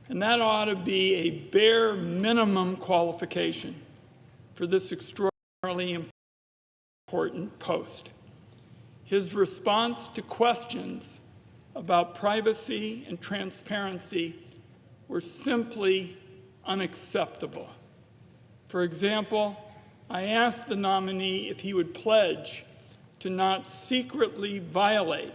And that ought to be a bare minimum qualification for this extraordinarily important post. His response to questions about privacy and transparency were simply unacceptable. For example, I asked the nominee if he would pledge to not secretly violate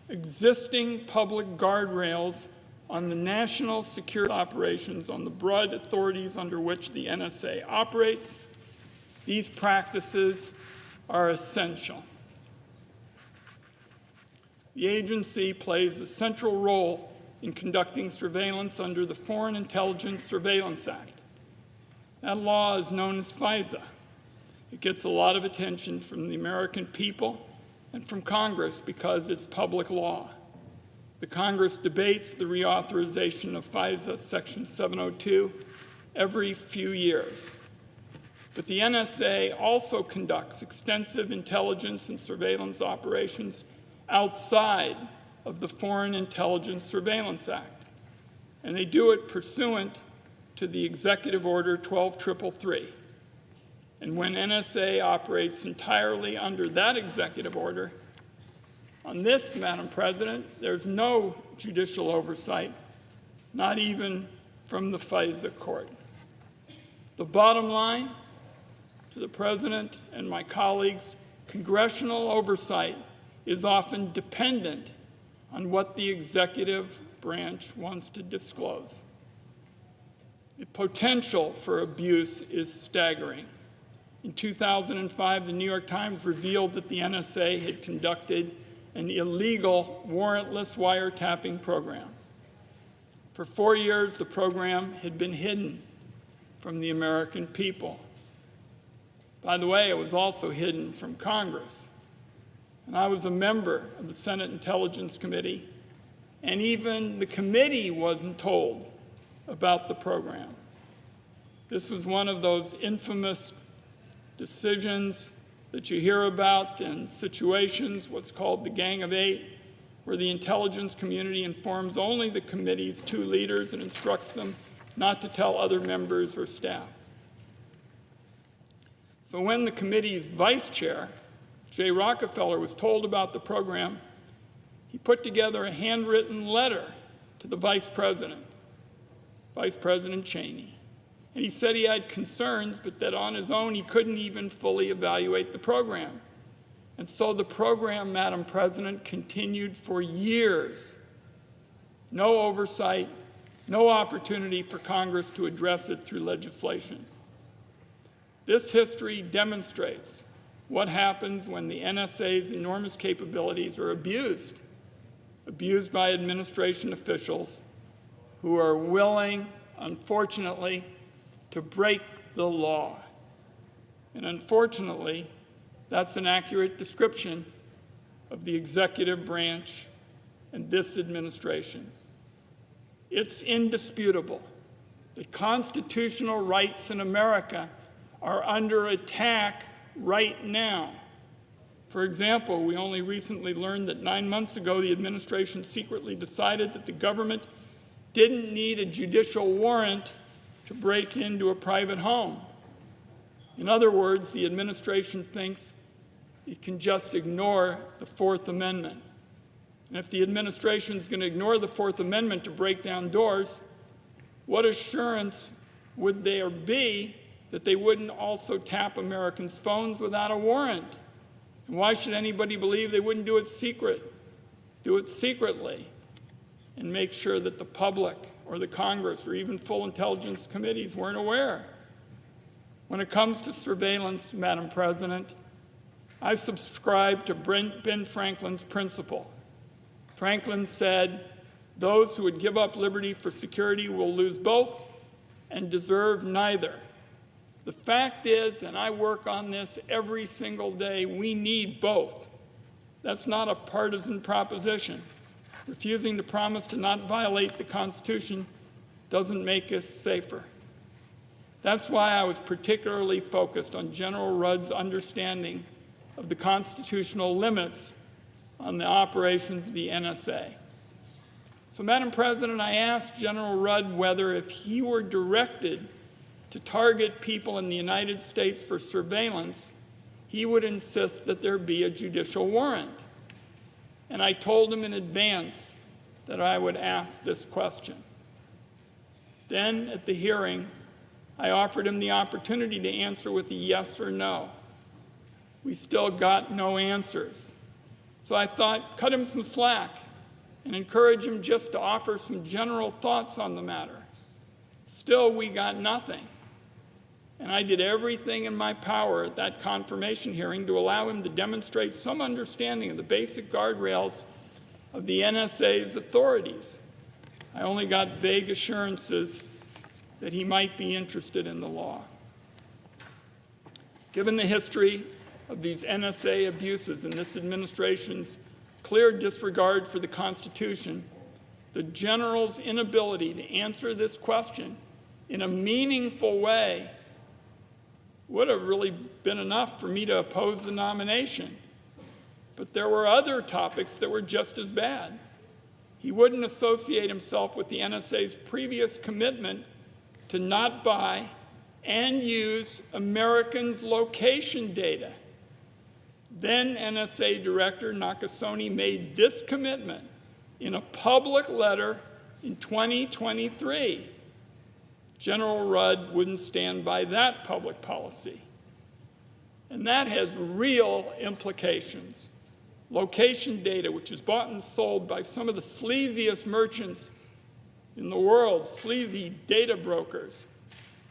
existing public guardrails on the national security operations on the broad authorities under which the NSA operates. These practices are essential. The agency plays a central role in conducting surveillance under the Foreign Intelligence Surveillance Act. That law is known as FISA. It gets a lot of attention from the American people and from Congress because it's public law. The Congress debates the reauthorization of FISA Section 702 every few years. But the NSA also conducts extensive intelligence and surveillance operations outside of the Foreign Intelligence Surveillance Act. And they do it pursuant to the Executive Order 12333. And when NSA operates entirely under that executive order, on this, Madam President, there's no judicial oversight, not even from the FISA court. The bottom line, to the President and my colleagues, congressional oversight is often dependent on what the executive branch wants to disclose. The potential for abuse is staggering. In 2005, the New York Times revealed that the NSA had conducted an illegal, warrantless wiretapping program. For 4 years, the program had been hidden from the American people. By the way, it was also hidden from Congress. And I was a member of the Senate Intelligence Committee, and even the committee wasn't told about the program. This was one of those infamous decisions that you hear about in situations, what's called the Gang of Eight, where the intelligence community informs only the committee's two leaders and instructs them not to tell other members or staff. So when the committee's vice chair, Jay Rockefeller, was told about the program, he put together a handwritten letter to the Vice President Cheney. And he said he had concerns, but that on his own he couldn't even fully evaluate the program. And so the program, Madam President, continued for years. No oversight, no opportunity for Congress to address it through legislation. This history demonstrates what happens when the NSA's enormous capabilities are abused by administration officials who are willing, unfortunately, to break the law. And unfortunately, that's an accurate description of the executive branch and this administration. It's indisputable that constitutional rights in America are under attack right now. For example, we only recently learned that 9 months ago, the administration secretly decided that the government didn't need a judicial warrant to break into a private home. In other words, the administration thinks it can just ignore the Fourth Amendment. And if the administration is going to ignore the Fourth Amendment to break down doors, what assurance would there be that they wouldn't also tap Americans' phones without a warrant? And why should anybody believe they wouldn't do it secretly, and make sure that the public or the Congress or even full intelligence committees weren't aware? When it comes to surveillance, Madam President, I subscribe to Ben Franklin's principle. Franklin said, "Those who would give up liberty for security will lose both and deserve neither." The fact is, and I work on this every single day, we need both. That's not a partisan proposition. Refusing to promise to not violate the Constitution doesn't make us safer. That's why I was particularly focused on General Rudd's understanding of the constitutional limits on the operations of the NSA. So, Madam President, I asked General Rudd whether if he were directed to target people in the United States for surveillance, he would insist that there be a judicial warrant. And I told him in advance that I would ask this question. Then, at the hearing, I offered him the opportunity to answer with a yes or no. We still got no answers. So I thought, cut him some slack and encourage him just to offer some general thoughts on the matter. Still, we got nothing. And I did everything in my power at that confirmation hearing to allow him to demonstrate some understanding of the basic guardrails of the NSA's authorities. I only got vague assurances that he might be interested in the law. Given the history of these NSA abuses and this administration's clear disregard for the Constitution, the General's inability to answer this question in a meaningful way would have really been enough for me to oppose the nomination. But there were other topics that were just as bad. He wouldn't associate himself with the NSA's previous commitment to not buy and use Americans' location data. Then NSA Director Nakasone made this commitment in a public letter in 2023. General Rudd wouldn't stand by that public policy. And that has real implications. Location data, which is bought and sold by some of the sleaziest merchants in the world, sleazy data brokers,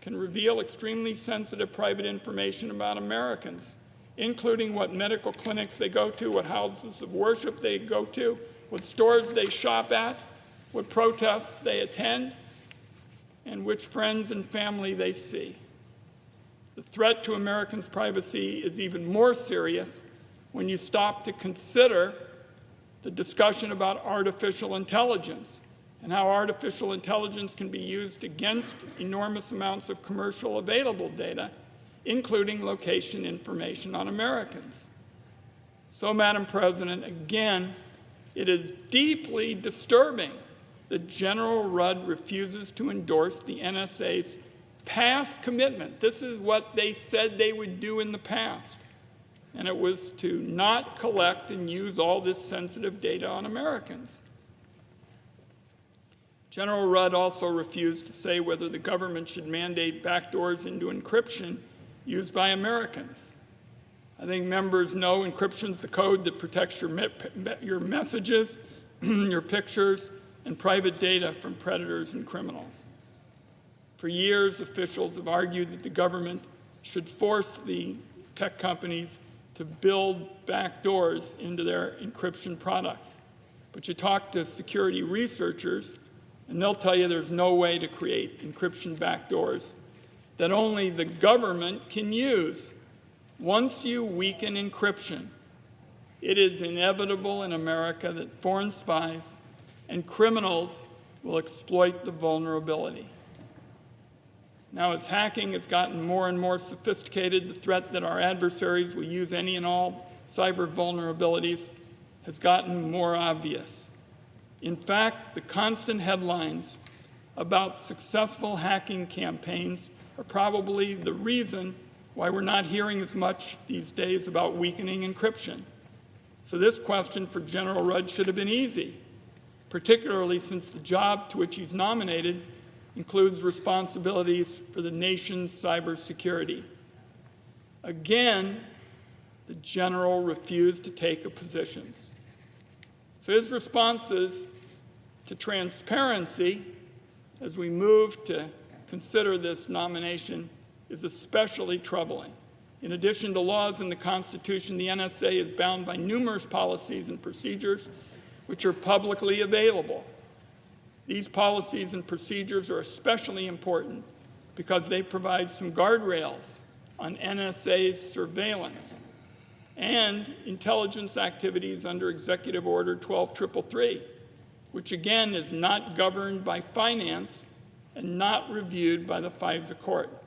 can reveal extremely sensitive private information about Americans, including what medical clinics they go to, what houses of worship they go to, what stores they shop at, what protests they attend, and which friends and family they see. The threat to Americans' privacy is even more serious when you stop to consider the discussion about artificial intelligence and how artificial intelligence can be used against enormous amounts of commercial available data, including location information on Americans. So, Madam President, again, it is deeply disturbing that General Rudd refuses to endorse the NSA's past commitment. This is what they said they would do in the past, and it was to not collect and use all this sensitive data on Americans. General Rudd also refused to say whether the government should mandate backdoors into encryption used by Americans. I think members know encryption is the code that protects your messages, your pictures, and private data from predators and criminals. For years, officials have argued that the government should force the tech companies to build backdoors into their encryption products. But you talk to security researchers, and they'll tell you there's no way to create encryption backdoors that only the government can use. Once you weaken encryption, it is inevitable in America that foreign spies and criminals will exploit the vulnerability. Now, as hacking has gotten more and more sophisticated, the threat that our adversaries will use any and all cyber vulnerabilities has gotten more obvious. In fact, the constant headlines about successful hacking campaigns are probably the reason why we're not hearing as much these days about weakening encryption. So this question for General Rudd should have been easy, particularly since the job to which he's nominated includes responsibilities for the nation's cybersecurity. Again, the general refused to take a position. So his responses to transparency as we move to consider this nomination is especially troubling. In addition to laws in the Constitution, the NSA is bound by numerous policies and procedures which are publicly available. These policies and procedures are especially important because they provide some guardrails on NSA's surveillance and intelligence activities under Executive Order 12333, which again is not governed by finance and not reviewed by the FISA court.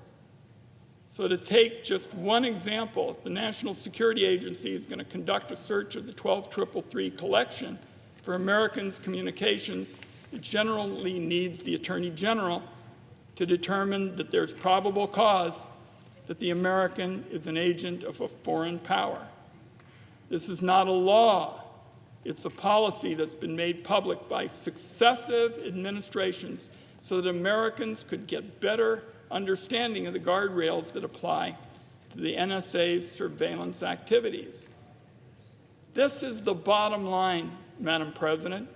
So to take just one example, if the National Security Agency is going to conduct a search of the 12333 collection for Americans' communications it generally needs the Attorney General to determine that there's probable cause that the American is an agent of a foreign power. This is not a law. It's a policy that's been made public by successive administrations so that Americans could get better understanding of the guardrails that apply to the NSA's surveillance activities. This is the bottom line, Madam President.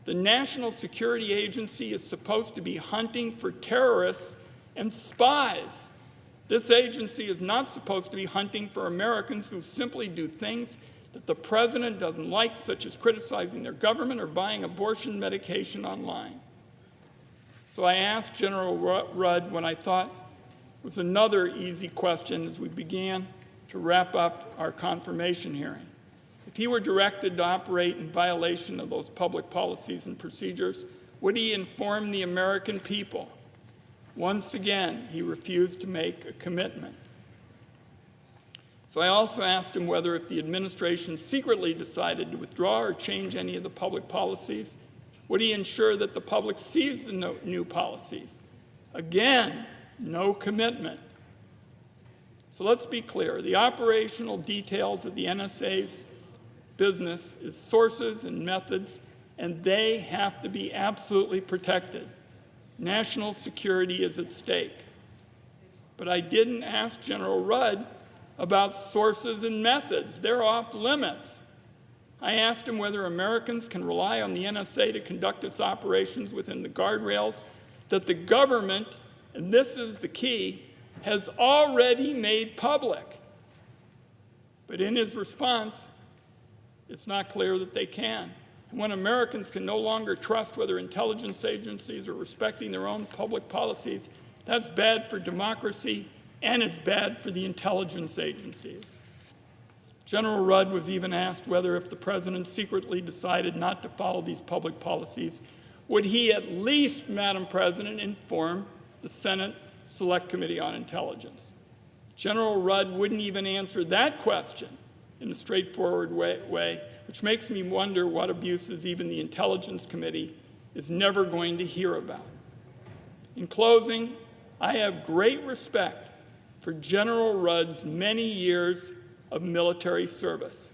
The National Security Agency is supposed to be hunting for terrorists and spies. This agency is not supposed to be hunting for Americans who simply do things that the president doesn't like, such as criticizing their government or buying abortion medication online. So I asked General Rudd what I thought was another easy question as we began to wrap up our confirmation hearing. If he were directed to operate in violation of those public policies and procedures, would he inform the American people? Once again, he refused to make a commitment. So I also asked him whether, if the administration secretly decided to withdraw or change any of the public policies, would he ensure that the public sees the new policies? Again, no commitment. So let's be clear. The operational details of the NSA's business is sources and methods, and they have to be absolutely protected. National security is at stake. But I didn't ask General Rudd about sources and methods. They're off limits. I asked him whether Americans can rely on the NSA to conduct its operations within the guardrails that the government, and this is the key, has already made public. But in his response, it's not clear that they can. And when Americans can no longer trust whether intelligence agencies are respecting their own public policies, that's bad for democracy, and it's bad for the intelligence agencies. General Rudd was even asked whether, if the president secretly decided not to follow these public policies, would he at least, Madam President, inform the Senate Select Committee on Intelligence? General Rudd wouldn't even answer that question in a straightforward way, which makes me wonder what abuses even the Intelligence Committee is never going to hear about. In closing, I have great respect for General Rudd's many years of military service.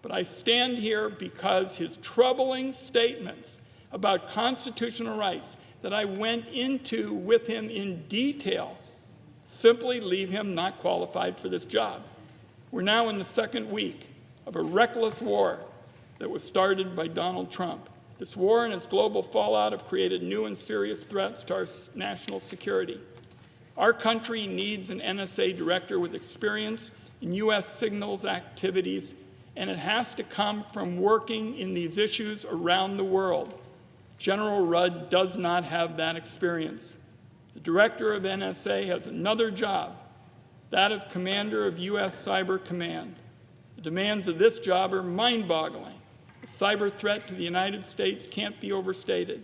But I stand here because his troubling statements about constitutional rights that I went into with him in detail simply leave him not qualified for this job. We're now in the second week of a reckless war that was started by Donald Trump. This war and its global fallout have created new and serious threats to our national security. Our country needs an NSA director with experience in U.S. signals activities, and it has to come from working in these issues around the world. General Rudd does not have that experience. The director of NSA has another job, that of commander of U.S. Cyber Command. The demands of this job are mind-boggling. The cyber threat to the United States can't be overstated.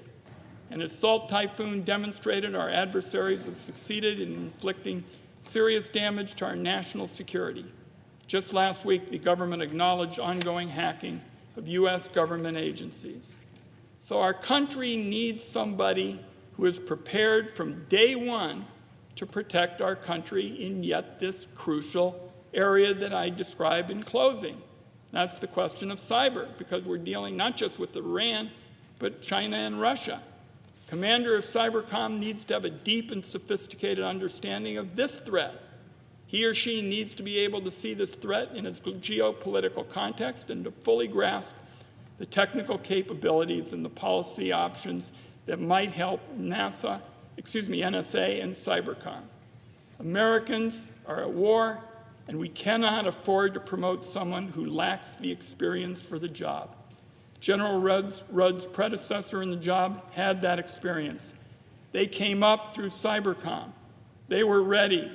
An assault typhoon demonstrated our adversaries have succeeded in inflicting serious damage to our national security. Just last week, the government acknowledged ongoing hacking of U.S. government agencies. So our country needs somebody who is prepared from day one to protect our country in yet this crucial area that I described in closing. That's the question of cyber, because we're dealing not just with Iran, but China and Russia. Commander of Cybercom needs to have a deep and sophisticated understanding of this threat. He or she needs to be able to see this threat in its geopolitical context and to fully grasp the technical capabilities and the policy options that might help NSA and Cybercom. Americans are at war, and we cannot afford to promote someone who lacks the experience for the job. General Rudd's predecessor in the job had that experience. They came up through Cybercom. They were ready.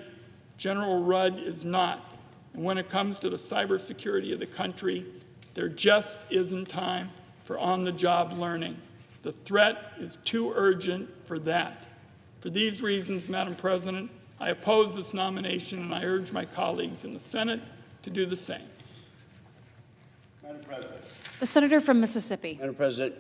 General Rudd is not. And when it comes to the cybersecurity of the country, there just isn't time for on-the-job learning. The threat is too urgent for that. For these reasons, Madam President, I oppose this nomination, and I urge my colleagues in the Senate to do the same. Madam President. The senator from Mississippi. Madam President.